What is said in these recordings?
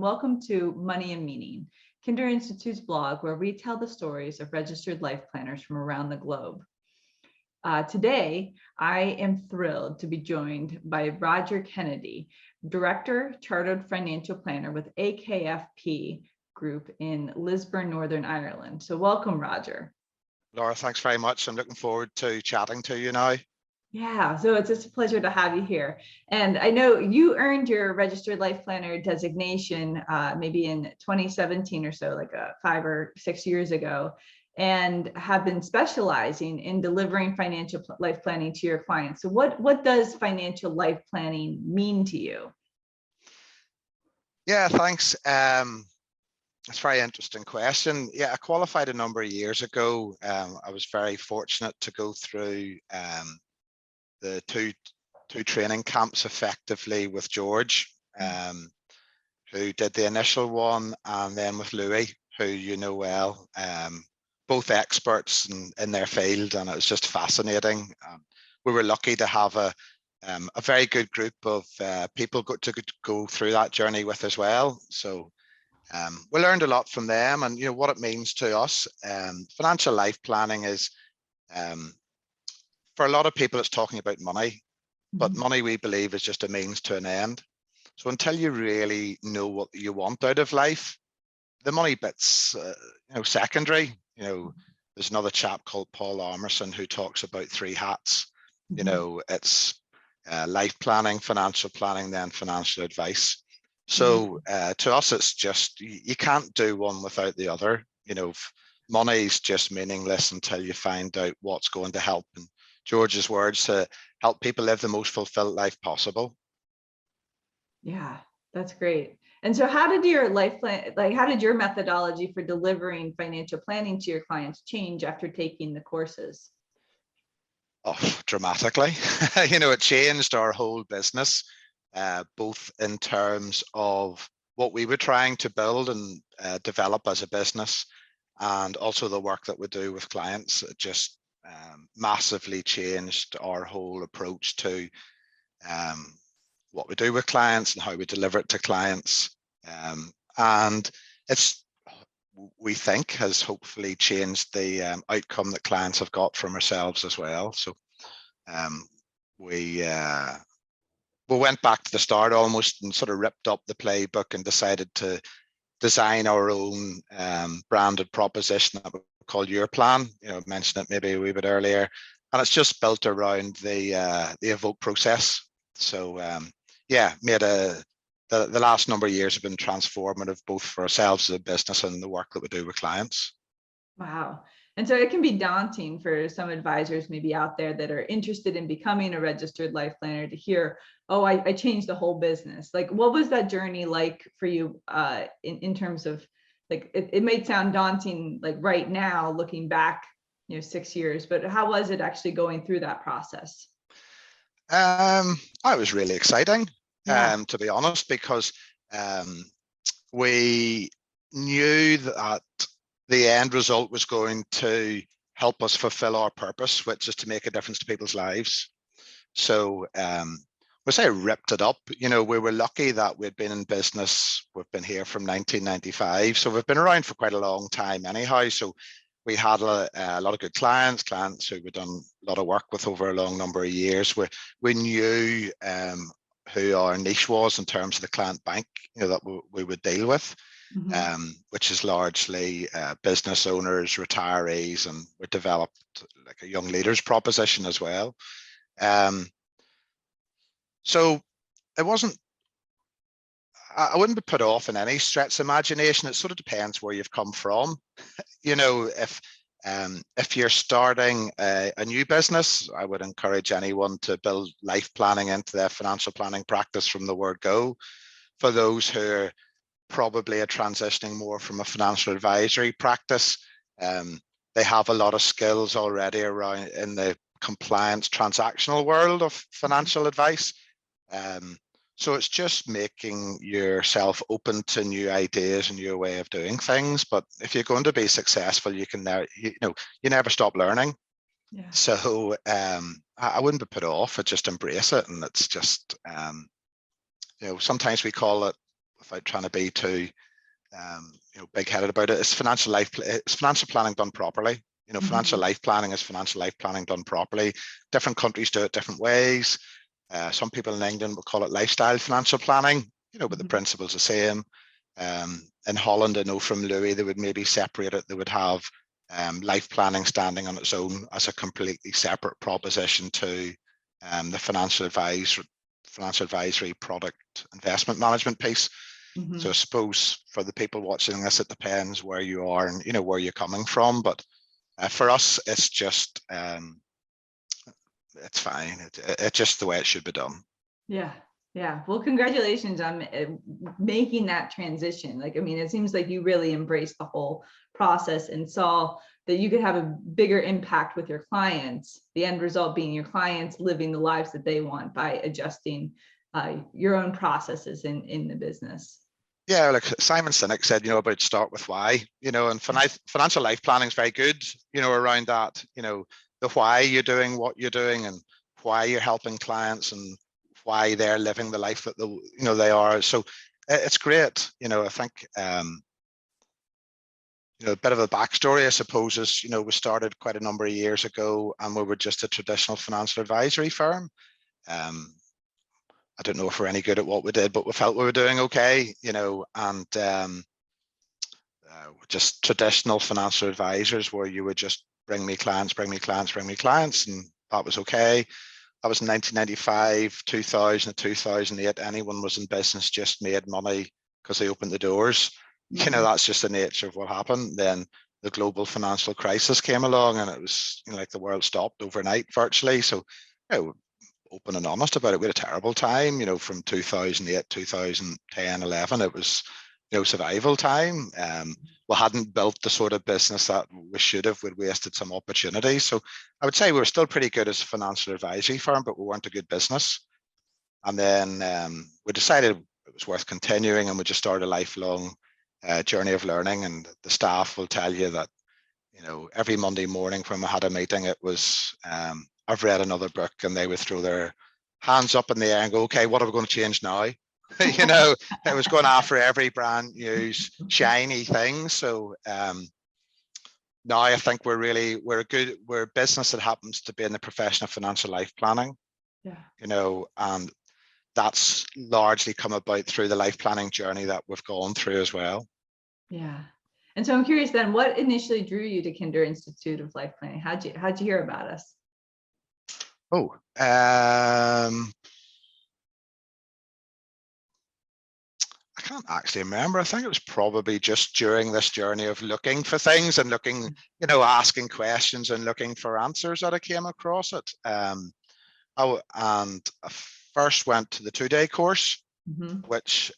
welcome to Money and Meaning, Kinder Institute's blog where we tell the stories of registered life planners from around the globe. Today, I am thrilled to be joined by Roger Kennedy, Director, Chartered Financial Planner with AKFP Group in Lisburn, Northern Ireland. So welcome, Roger. Laura, thanks very much. I'm looking forward to chatting to you now. Yeah, so it's just a pleasure to have you here. And I know you earned your Registered Life Planner designation maybe in 2017 or so, like 5 or 6 years ago, and have been specializing in delivering financial life planning to your clients. So what does financial life planning mean to you? Yeah, thanks. It's a very interesting question. Yeah, I qualified a number of years ago. I was very fortunate to go through the two training camps effectively with George, who did the initial one, and then with Louis, who you know well, both experts in their field, and it was just fascinating. We were lucky to have a very good group of people to go through that journey with as well. So we learned a lot from them, and you know what it means to us. Financial life planning is, for a lot of people, it's talking about money, but money, we believe, is just a means to an end. So until you really know what you want out of life, the money bit's secondary. You know, there's another chap called Paul Armerson who talks about 3 hats. You know, it's life planning, financial planning, then financial advice. So to us, it's just, you can't do one without the other. You know, money's just meaningless until you find out what's going to help, in George's words, to help people live the most fulfilled life possible. Yeah, that's great. And so how did your life plan, how did your methodology for delivering financial planning to your clients change after taking the courses? Oh, dramatically. You know, it changed our whole business, both in terms of what we were trying to build and develop as a business, and also the work that we do with clients. It just massively changed our whole approach to what we do with clients and how we deliver it to clients. And it's, we think, has hopefully changed the outcome that clients have got from ourselves as well. So we went back to the start almost and sort of ripped up the playbook and decided to design our own branded proposition that we call Your Plan. You know, I mentioned it maybe a wee bit earlier, and it's just built around the evoke process. So yeah, the last number of years have been transformative, both for ourselves as a business and the work that we do with clients. Wow. And so it can be daunting for some advisors maybe out there that are interested in becoming a registered life planner to hear, oh, I changed the whole business. Like, what was that journey like for you in terms of, like, it may sound daunting, like right now, looking back, 6 years, but how was it actually going through that process? It was really exciting, to be honest, because we knew that the end result was going to help us fulfill our purpose, which is to make a difference to people's lives. So we say ripped it up. You know, we were lucky that we'd been in business. We've been here from 1995, so we've been around for quite a long time anyhow. So we had a lot of good clients who we'd done a lot of work with over a long number of years. We knew who our niche was in terms of the client bank, that we would deal with, which is largely business owners, retirees, and we developed like a young leaders proposition as well. So it wasn't, I wouldn't be put off in any stretch of imagination. It sort of depends where you've come from. You know, if you're starting a new business, I would encourage anyone to build life planning into their financial planning practice from the word go. For those who are probably transitioning more from a financial advisory practice, they have a lot of skills already around in the compliance transactional world of financial advice. So it's just making yourself open to new ideas and your way of doing things. But if you're going to be successful, you can never, you never stop learning. Yeah. So I wouldn't be put off. I just embrace it, and it's just sometimes we call it without trying to be too big-headed about it, is it's financial planning done properly. Financial life planning is financial life planning done properly. Different countries do it different ways. Some people in England will call it lifestyle financial planning, but the principle's the same. In Holland, I know from Louis, they would maybe separate it. They would have life planning standing on its own as a completely separate proposition to the financial advisory product investment management piece. So I suppose for the people watching this, it depends where you are and where you're coming from. But for us, it's just it's fine. It's just the way it should be done. Yeah. Yeah. Well, congratulations on making that transition. Like, I mean, it seems like you really embraced the whole process and saw that you could have a bigger impact with your clients, the end result being your clients living the lives that they want by adjusting your own processes in the business. Yeah, like Simon Sinek said, about start with why, and financial life planning is very good, around that, the why you're doing what you're doing and why you're helping clients and why they're living the life that they are. So it's great. I think a bit of a backstory, I suppose, is we started quite a number of years ago, and we were just a traditional financial advisory firm. I don't know if we're any good at what we did, but we felt we were doing okay, and just traditional financial advisors where you would just bring me clients, and that was okay. That was 1995, 2000, 2008. Anyone was in business just made money because they opened the doors. That's just the nature of what happened. Then the global financial crisis came along, and it was like the world stopped overnight virtually. So, open and honest about it, we had a terrible time. From 2008, 2010, 11, it was survival time. We hadn't built the sort of business that we should have. We'd wasted some opportunities. So I would say we were still pretty good as a financial advisory firm, but we weren't a good business. And then we decided it was worth continuing, and we just started a lifelong journey of learning. And the staff will tell you that, every Monday morning when we had a meeting, it was, I've read another book, and they would throw their hands up in the air and go, okay, what are we going to change now? It was going after every brand new shiny thing. So now I think we're a business that happens to be in the profession of financial life planning. And that's largely come about through the life planning journey that we've gone through as well. Yeah. And so I'm curious then, what initially drew you to Kinder Institute of Life Planning? How'd you hear about us? I can't actually remember. I think it was probably just during this journey of looking for things and looking, asking questions and looking for answers that I came across it. And I first went to the 2-day course, which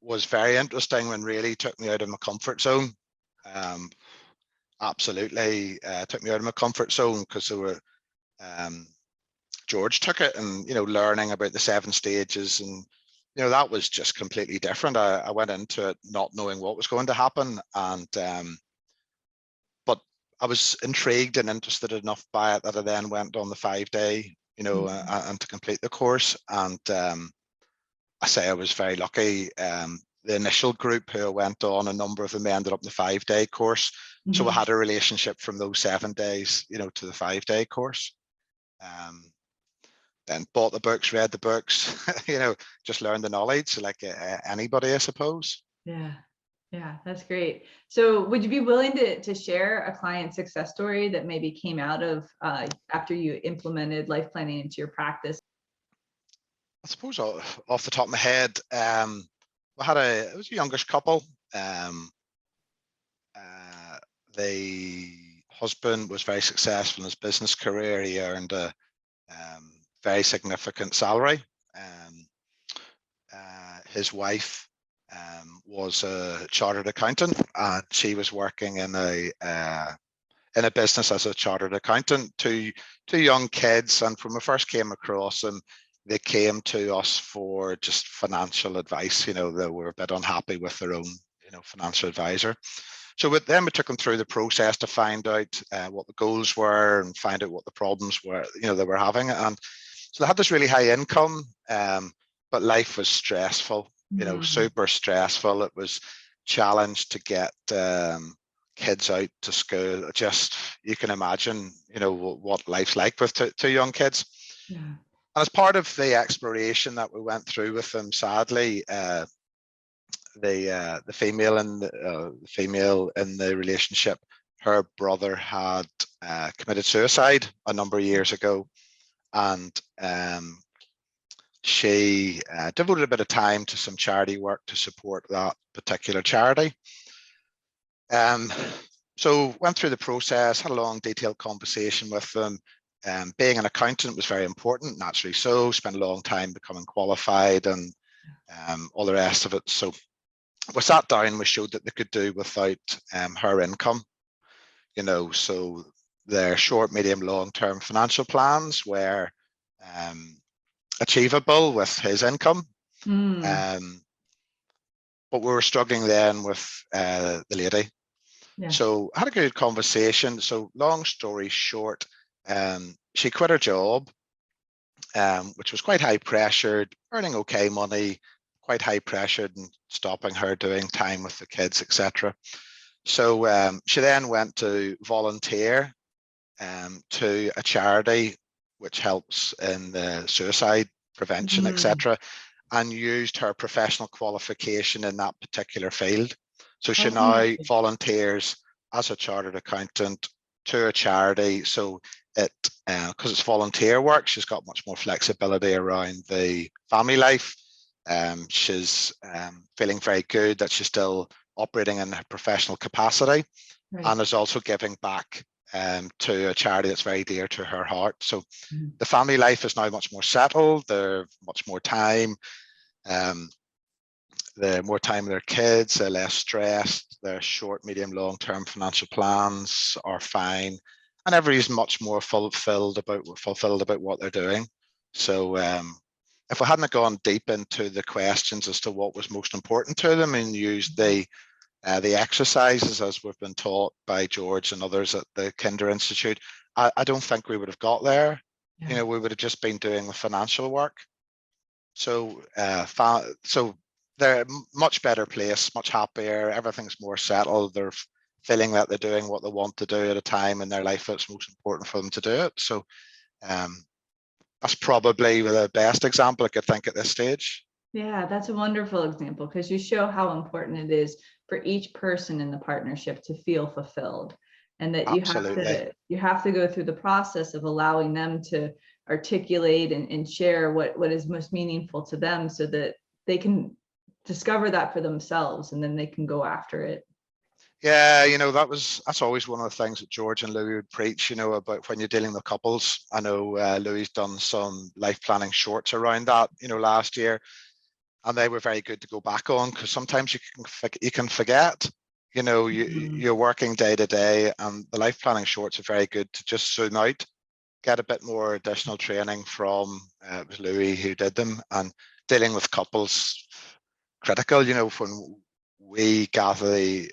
was very interesting and really took me out of my comfort zone. Absolutely took me out of my comfort zone, because there were George took it, and learning about the 7 stages, and that was just completely different. I went into it not knowing what was going to happen, and but I was intrigued and interested enough by it that I then went on the 5-day, and to complete the course. And I say I was very lucky. The initial group who I went on, a number of them ended up in the 5-day course. So I had a relationship from those 7 days, to the 5-day course. Then bought the books, read the books, just learned the knowledge like anybody, I suppose. Yeah, that's great. So would you be willing to share a client success story that maybe came out of after you implemented life planning into your practice? I suppose off the top of my head, it was a youngish couple. The husband was very successful in his business career. He earned a very significant salary. His wife was a chartered accountant, and she was working in a business as a chartered accountant. Two young kids, and when we first came across them, they came to us for just financial advice. They were a bit unhappy with their own financial advisor. So with them, we took them through the process to find out what the goals were and find out what the problems were they were having. And so they had this really high income, but but life was stressful, super stressful. It was challenged to get kids out to school. Just, you can imagine, what life's like with two young kids. Yeah. And as part of the exploration that we went through with them, sadly, the female in the relationship, her brother had committed suicide a number of years ago, and she devoted a bit of time to some charity work to support that particular charity. So went through the process, had a long, detailed conversation with them. Being an accountant was very important, naturally so. Spent a long time becoming qualified and all the rest of it. So we sat down, we showed that they could do without her income. So their short, medium, long-term financial plans were achievable with his income. But we were struggling then with the lady. Yeah. So I had a good conversation. So long story short, she quit her job, which was quite high pressured, earning okay money, quite high pressured, and stopping her doing time with the kids, etc. So she then went to volunteer to a charity which helps in the suicide prevention, etc., and used her professional qualification in that particular field. So she now volunteers as a chartered accountant to a charity. So it, because it's volunteer work, she's got much more flexibility around the family life. She's feeling very good that she's still operating in her professional capacity, and is also giving back to a charity that's very dear to her heart. So the family life is now much more settled. They're much more time. They're more time with their kids. They're less stressed. Their short, medium, long-term financial plans are fine, and everybody's much more fulfilled about what they're doing. So if I hadn't gone deep into the questions as to what was most important to them and used the exercises as we've been taught by George and others at the Kinder Institute, I don't think we would have got there. Yeah. We would have just been doing the financial work. So so they're much better place, much happier, everything's more settled. They're feeling that they're doing what they want to do at a time in their life that's most important for them to do it. So that's probably the best example I could think at this stage. Yeah, that's a wonderful example, because you show how important it is for each person in the partnership to feel fulfilled, and that you have to go through the process of allowing them to articulate and share what is most meaningful to them, so that they can discover that for themselves, and then they can go after it. Yeah, that's always one of the things that George and Louis would preach, about when you're dealing with couples. I know Louis done some life planning shorts around that, last year, and they were very good to go back on, because sometimes you can forget, you're working day to day, and the life planning shorts are very good to just zoom out, get a bit more additional training from it was Louis who did them, and dealing with couples critical. When we gather the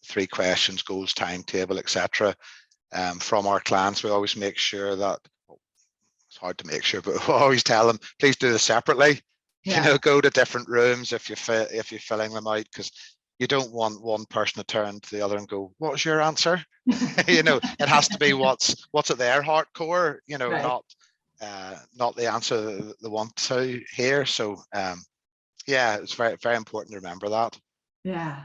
3 questions, goals, timetable, etc., from our clients, we always make sure that, it's hard to make sure, but we always tell them, please do this separately. Yeah. Go to different rooms if you're filling them out, because you don't want one person to turn to the other and go, "What was your answer?" It has to be what's at their heart core. Right. Not the answer they want to hear. So yeah, it's very, very important to remember that. Yeah,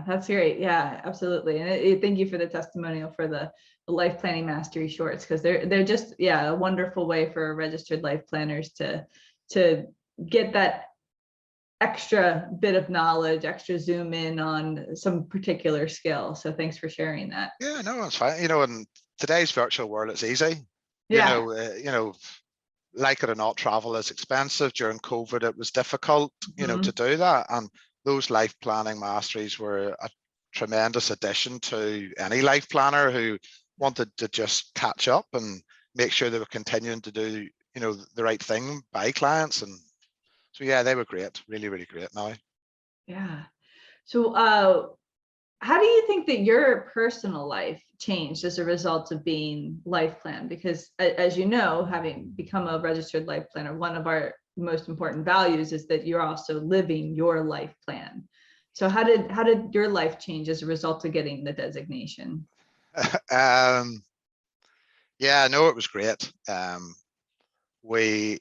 that's great. Yeah, absolutely. And thank you for the testimonial for the life planning mastery shorts, because they're just, a wonderful way for registered life planners to get that extra bit of knowledge, extra zoom in on some particular skill. So thanks for sharing that. Yeah, no, it's fine. In today's virtual world, it's easy. Yeah. Like it or not, travel is expensive. During COVID, it was difficult, to do that. And those life planning masteries were a tremendous addition to any life planner who wanted to just catch up and make sure they were continuing to do, the right thing by clients. And so, yeah, they were great, really, really great now. Yeah. So how do you think that your personal life changed as a result of being life planned? Because as you know, having become a registered life planner, one of our most important values is that you're also living your life plan. So how did your life change as a result of getting the designation? Yeah, no, it was great. When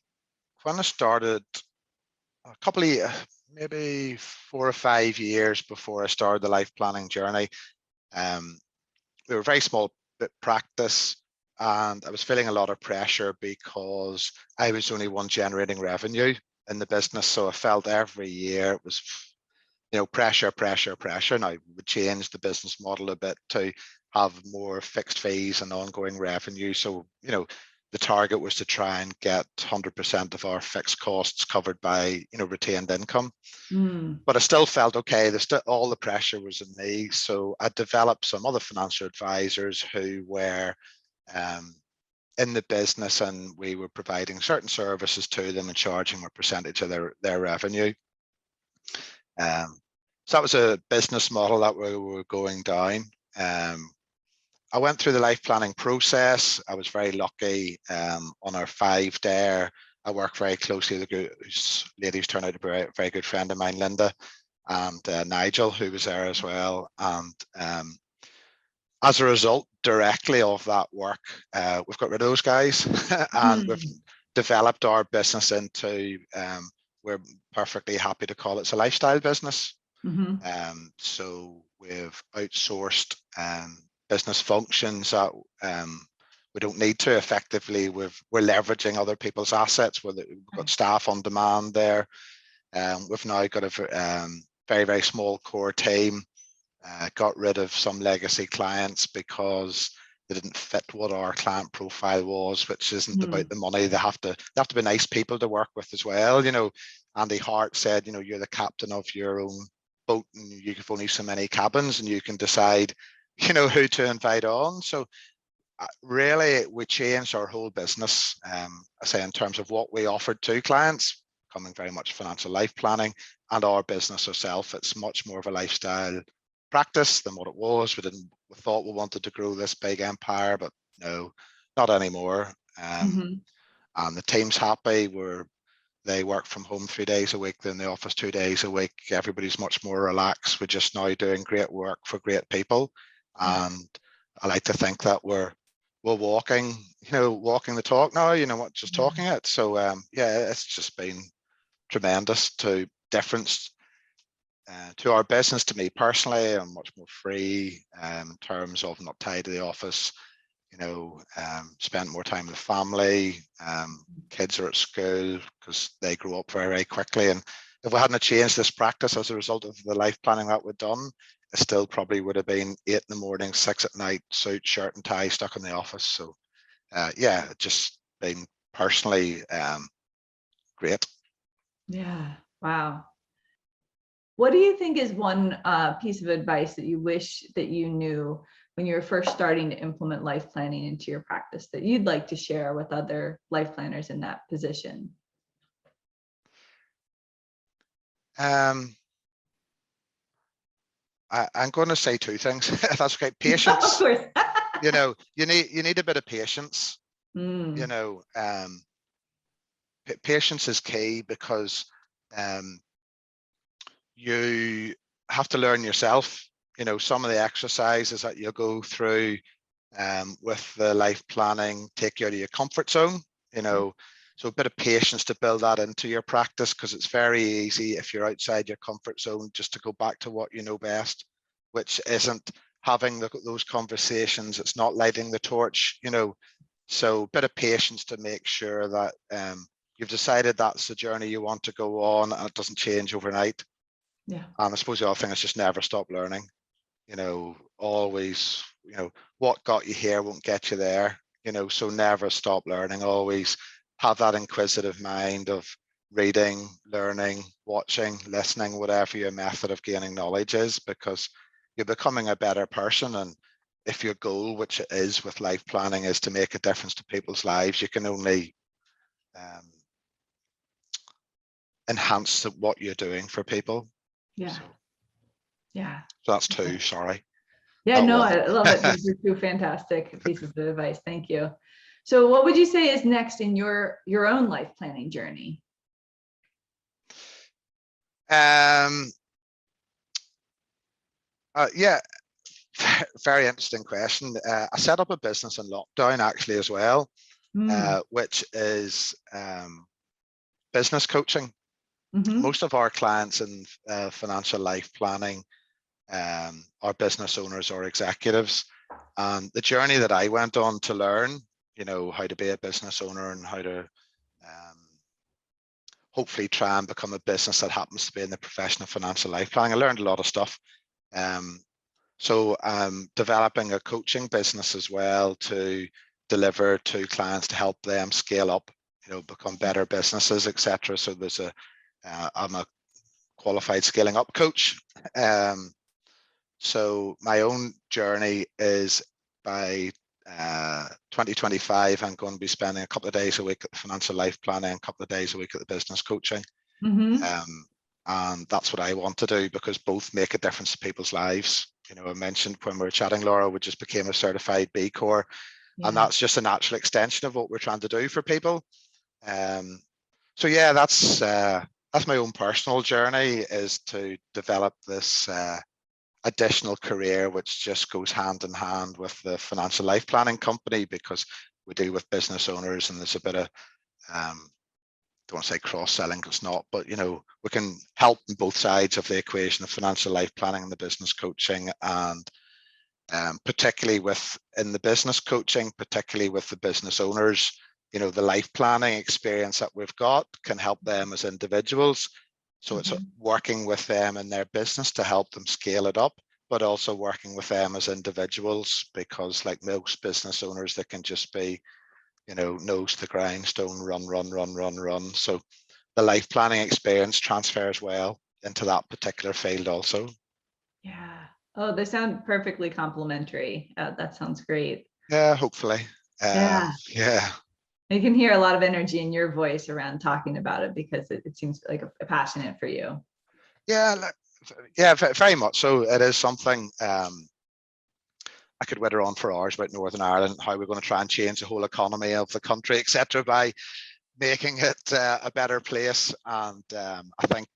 I started a couple of maybe 4 or 5 years before I started the life planning journey, we were a very small bit practice, and I was feeling a lot of pressure because I was the only one generating revenue in the business. So I felt every year it was, pressure, pressure, pressure. Now, we would change the business model a bit to have more fixed fees and ongoing revenue. So, the target was to try and get 100% of our fixed costs covered by, retained income. But I still felt okay. All the pressure was in me. So I developed some other financial advisors who were in the business, and we were providing certain services to them and charging a percentage of their revenue. So that was a business model that we were going down. I went through the life planning process. I was very lucky. On our 5 there, I worked very closely with a lady who's turned out to be a very good friend of mine, Linda, and Nigel, who was there as well. And as a result, directly of that work, we've got rid of those guys and we've developed our business into, we're perfectly happy to call it a lifestyle business. So we've outsourced business functions that we don't need to. Effectively, we're leveraging other people's assets. We've got staff on demand there. We've now got a very, very small core team. Got rid of some legacy clients because they didn't fit what our client profile was, which isn't about the money. They have to be nice people to work with as well. Andy Hart said, you're the captain of your own boat, and you have only so many cabins, and you can decide, who to invite on. So really, we changed our whole business. I say in terms of what we offered to clients, coming very much financial life planning, and our business itself. It's much more of a lifestyle practice than what it was. We thought we wanted to grow this big empire, but no, not anymore. And the team's happy. They work from home 3 days a week, they're in the office 2 days a week. Everybody's much more relaxed. We're just now doing great work for great people. And I like to think that we're walking the talk now, what just talking it. So yeah, it's just been tremendous difference to our business. To me personally, I'm much more free in terms of not tied to the office. Spend more time with family. Kids are at school because they grow up very, very quickly. And if we hadn't changed this practice as a result of the life planning that we'd done, it still probably would have been 8 in the morning, 6 at night, suit, shirt and tie, stuck in the office. So yeah, just been personally great. Yeah. Wow. What do you think is one piece of advice that you wish that you knew when you were first starting to implement life planning into your practice that you'd like to share with other life planners in that position? I'm going to say 2 things, if that's okay. Patience. Of course. You need a bit of patience. Patience is key because you have to learn yourself. Some of the exercises that you go through with the life planning take you out of your comfort zone. So a bit of patience to build that into your practice, because it's very easy if you're outside your comfort zone just to go back to what you know best, which isn't having those conversations. It's not lighting the torch. So a bit of patience to make sure that you've decided that's the journey you want to go on, and it doesn't change overnight. Yeah. And I suppose the other thing is just never stop learning. Always, what got you here won't get you there. So never stop learning. Always have that inquisitive mind of reading, learning, watching, listening, whatever your method of gaining knowledge is, because you're becoming a better person. And if your goal, which it is with life planning, is to make a difference to people's lives, you can only enhance what you're doing for people. Yeah. Yeah. So that's 2, sorry. Yeah, Not no, one. I love it. These are 2 fantastic pieces of advice. Thank you. So what would you say is next in your own life planning journey? Yeah, very interesting question. I set up a business in lockdown actually as well, which is business coaching. Most of our clients in financial life planning are business owners or executives. And the journey that I went on to learn, how to be a business owner and how to hopefully try and become a business that happens to be in the profession of financial life planning. I learned a lot of stuff. So I'm developing a coaching business as well to deliver to clients to help them scale up, become better businesses, etc. So there's I'm a qualified scaling up coach. So my own journey is by 2025, I'm going to be spending a couple of days a week at financial life planning, a couple of days a week at the business coaching. And that's what I want to do, because both make a difference to people's lives. I mentioned when we were chatting, Laura, we just became a certified B Corp, and that's just a natural extension of what we're trying to do for people. So yeah, that's my own personal journey, is to develop this additional career, which just goes hand in hand with the financial life planning company, because we deal with business owners and there's a bit of don't want to say cross-selling, because it's not, but we can help on both sides of the equation of financial life planning and the business coaching. And particularly in the business coaching, particularly with the business owners, the life planning experience that we've got can help them as individuals. So it's working with them in their business to help them scale it up, but also working with them as individuals, because like most business owners, they can just be, nose to the grindstone, run. So the life planning experience transfers well into that particular field also. Yeah. Oh, they sound perfectly complementary. That sounds great. Yeah, hopefully. Yeah. You can hear a lot of energy in your voice around talking about it, because it seems like a passionate for you. Yeah, very much so. It is something I could witter on for hours about Northern Ireland, how we're going to try and change the whole economy of the country, etc., by making it a better place. And I think,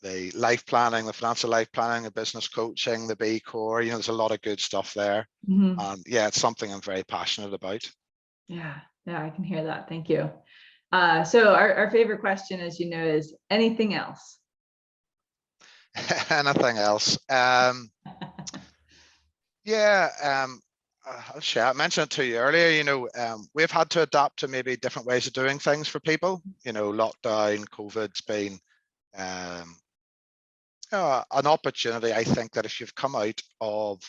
the life planning, the financial life planning, the business coaching, the B Corp, there's a lot of good stuff there. And yeah, it's something I'm very passionate about. Yeah, I can hear that. Thank you. So our favorite question, as you know, is anything else? Anything else? I'll share. I mentioned it to you earlier, we've had to adapt to maybe different ways of doing things for people. Lockdown, COVID's been an opportunity. I think that if you've come out of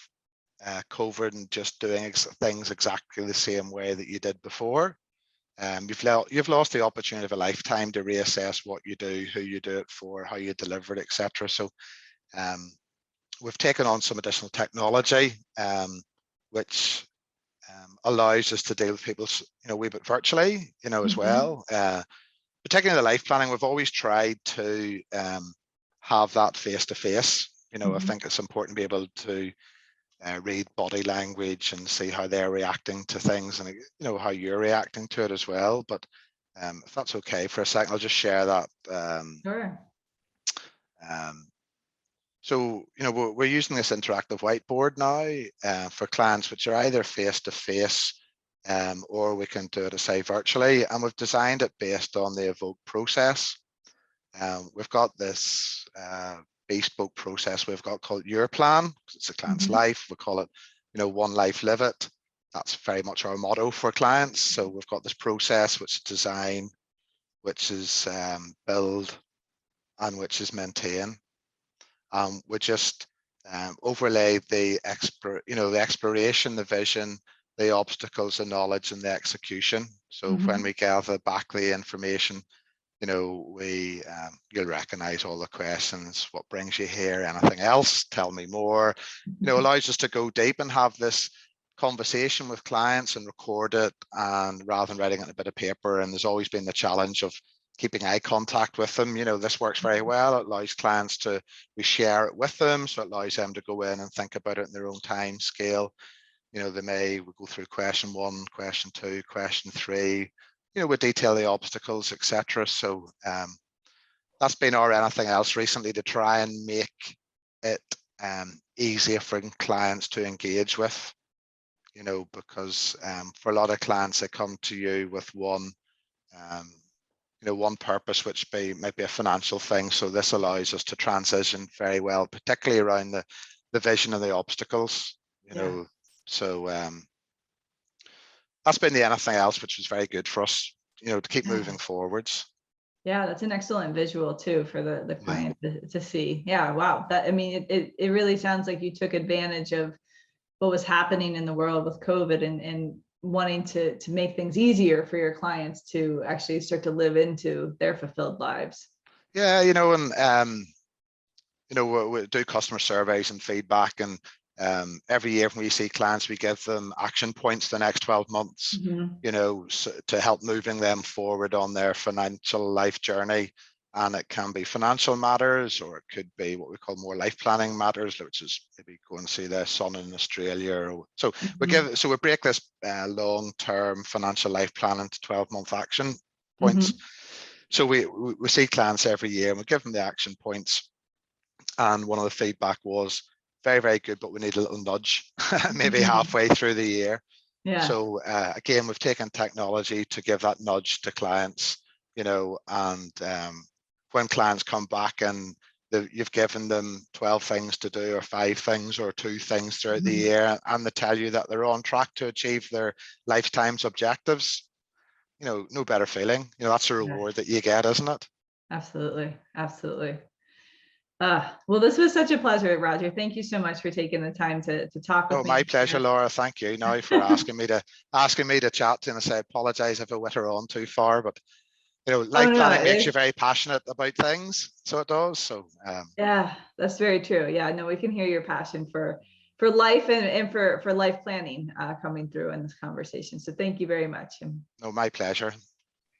COVID and just doing things exactly the same way that you did before, you've lost the opportunity of a lifetime to reassess what you do, who you do it for, how you deliver it, etc. So we've taken on some additional technology, which allows us to deal with people, a wee bit virtually, as well. Particularly in the life planning, we've always tried to have that face-to-face. I think it's important to be able to read body language and see how they're reacting to things, and how you're reacting to it as well. But if that's okay for a second, I'll just share that. Sure. So, we're using this interactive whiteboard now for clients, which are either face-to-face or we can do it, say, virtually. And we've designed it based on the evoke process. We've got this bespoke process we've got called Your Plan, because it's a client's life. We call it, One Life, Live It. That's very much our motto for clients. So we've got this process, which is design, which is build, and which is maintain. We just overlay the exploration, the vision, the obstacles, the knowledge, and the execution. So when we gather back the information, you'll recognize all the questions. What brings you here? Anything else? Tell me more. Allows us to go deep and have this conversation with clients and record it, and rather than writing it on a bit of paper. And there's always been the challenge of keeping eye contact with them. This works very well. It allows clients we share it with them, so it allows them to go in and think about it in their own time scale. They may go through question 1, question 2, question 3. We detail the obstacles, etc. So that's been our anything else recently, to try and make it easier for clients to engage with, you know, because for a lot of clients, they come to you with one, you know, one purpose, which might be a financial thing. So this allows us to transition very well, particularly around the vision and the obstacles, you know. So that's been the anything else, which was very good for us, you know, to keep moving forwards. Yeah, that's an excellent visual too for the client to see. Yeah, wow. That, I mean, it really sounds like you took advantage of what was happening in the world with COVID and wanting to make things easier for your clients to actually start to live into their fulfilled lives. Yeah, you know, and you know, we do customer surveys and feedback, and every year when we see clients, we give them action points the next 12 months, you know, so to help moving them forward on their financial life journey. And it can be financial matters, or it could be what we call more life planning matters, which is maybe going to see their son in Australia. So we break this long-term financial life plan into 12-month action points. So we see clients every year and we give them the action points. And one of the feedback was very, very good, but we need a little nudge, maybe halfway through the year. Yeah. So again, we've taken technology to give that nudge to clients, you know, and when clients come back and you've given them 12 things to do, or 5 things, or 2 things throughout the year, and they tell you that they're on track to achieve their lifetime's objectives, you know, no better feeling. You know, that's a reward that you get, isn't it? Absolutely. Absolutely. Well, this was such a pleasure, Roger. Thank you so much for taking the time to talk with me. Oh, my pleasure, Laura. Thank you now for asking me to chat. And I say, apologize if I went on too far, but you know, life planning makes you very passionate about things, so it does. So yeah, that's very true. Yeah, no, we can hear your passion for life and for life planning coming through in this conversation. So thank you very much. no, my pleasure.